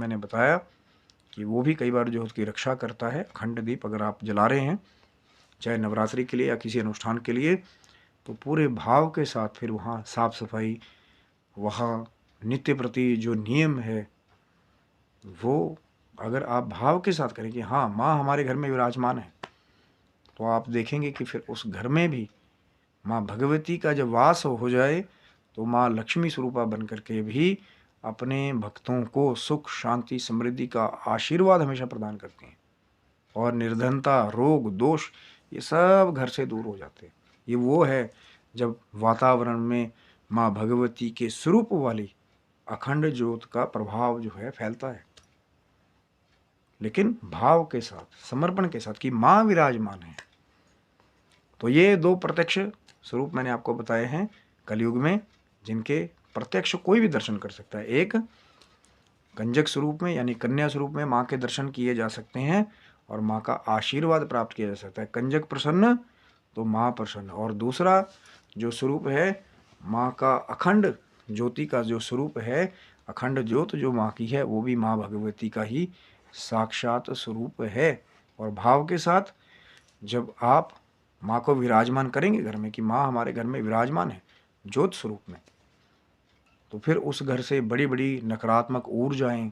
मैंने बताया कि वो भी कई बार ज्योत की रक्षा करता है। अखंड दीप अगर आप जला रहे हैं, चाहे नवरात्रि के लिए या किसी अनुष्ठान के लिए, तो पूरे भाव के साथ फिर वहाँ साफ सफाई, वहाँ नित्य प्रति जो नियम है वो अगर आप भाव के साथ करें कि हाँ माँ हमारे घर में विराजमान है, तो आप देखेंगे कि फिर उस घर में भी माँ भगवती का जब वास हो जाए तो माँ लक्ष्मी स्वरूपा बन करके भी अपने भक्तों को सुख, शांति, समृद्धि का आशीर्वाद हमेशा प्रदान करती हैं और निर्धनता, रोग, दोष ये सब घर से दूर हो जाते हैं। ये वो है जब वातावरण में माँ भगवती के स्वरूप वाली अखंड ज्योत का प्रभाव जो है फैलता है, लेकिन भाव के साथ, समर्पण के साथ कि माँ विराजमान है। तो ये दो प्रत्यक्ष स्वरूप मैंने आपको बताए हैं कलयुग में, जिनके प्रत्यक्ष कोई भी दर्शन कर सकता है। एक कंजक स्वरूप में यानी कन्या स्वरूप में माँ के दर्शन किए जा सकते हैं और माँ का आशीर्वाद प्राप्त किया जा सकता है। कंजक प्रसन्न तो माँ प्रसन्न। और दूसरा जो स्वरूप है माँ का अखंड ज्योति का जो स्वरूप है, अखंड ज्योत जो माँ की है, वो भी माँ भगवती का ही साक्षात स्वरूप है। और भाव के साथ जब आप माँ को विराजमान करेंगे घर में कि माँ हमारे घर में विराजमान है ज्योत स्वरूप में, तो फिर उस घर से बड़ी बड़ी नकारात्मक ऊर्जाएं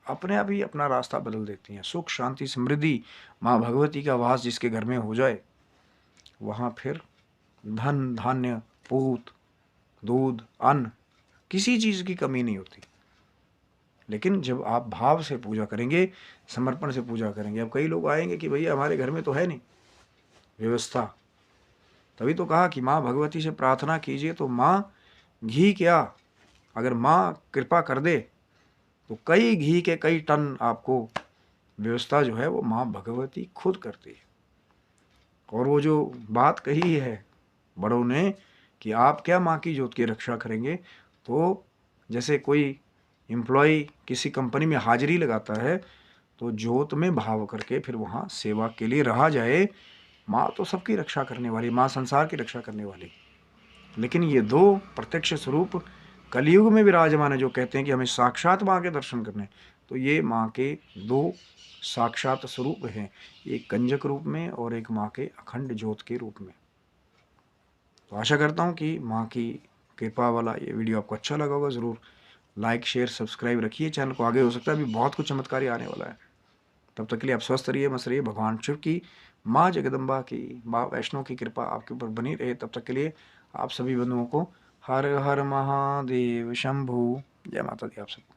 अपने आप ही अपना रास्ता बदल देती हैं। सुख, शांति, समृद्धि, माँ भगवती का वास जिसके घर में हो जाए, वहाँ फिर धन, धान्य, पूत, दूध, अन्न, किसी चीज़ की कमी नहीं होती। लेकिन जब आप भाव से पूजा करेंगे, समर्पण से पूजा करेंगे। अब कई लोग आएंगे कि भैया हमारे घर में तो है नहीं व्यवस्था, तभी तो कहा कि माँ भगवती से प्रार्थना कीजिए। तो माँ घी क्या, अगर माँ कृपा कर दे तो कई घी के कई टन आपको व्यवस्था जो है वो माँ भगवती खुद करती है। और वो जो बात कही है बड़ों ने कि आप क्या माँ की ज्योत की रक्षा करेंगे, तो जैसे कोई एम्प्लॉय किसी कंपनी में हाजिरी लगाता है तो ज्योत में भाव करके फिर वहाँ सेवा के लिए रहा जाए। माँ तो सबकी रक्षा करने वाली, माँ संसार की रक्षा करने वाली। लेकिन ये दो प्रत्यक्ष स्वरूप कलयुग में विराजमान है जो कहते हैं कि हमें साक्षात माँ के दर्शन करने, तो ये माँ के दो साक्षात स्वरूप हैं, एक कंजक रूप में और एक माँ के अखंड ज्योत के रूप में। तो आशा करता हूँ कि माँ की कृपा वाला ये वीडियो आपको अच्छा लगा होगा। ज़रूर लाइक, शेयर, सब्सक्राइब रखिए चैनल को, आगे हो सकता है अभी बहुत कुछ चमत्कारी आने वाला है। तब तक के लिए आप स्वस्थ रहिए, मस्त रहिए। भगवान शिव की, माँ जगदम्बा की, माँ वैष्णो की कृपा आपके ऊपर बनी रहे। तब तक के लिए आप सभी बंधुओं को हर हर महादेव शंभु। जय माता दी आप सबको।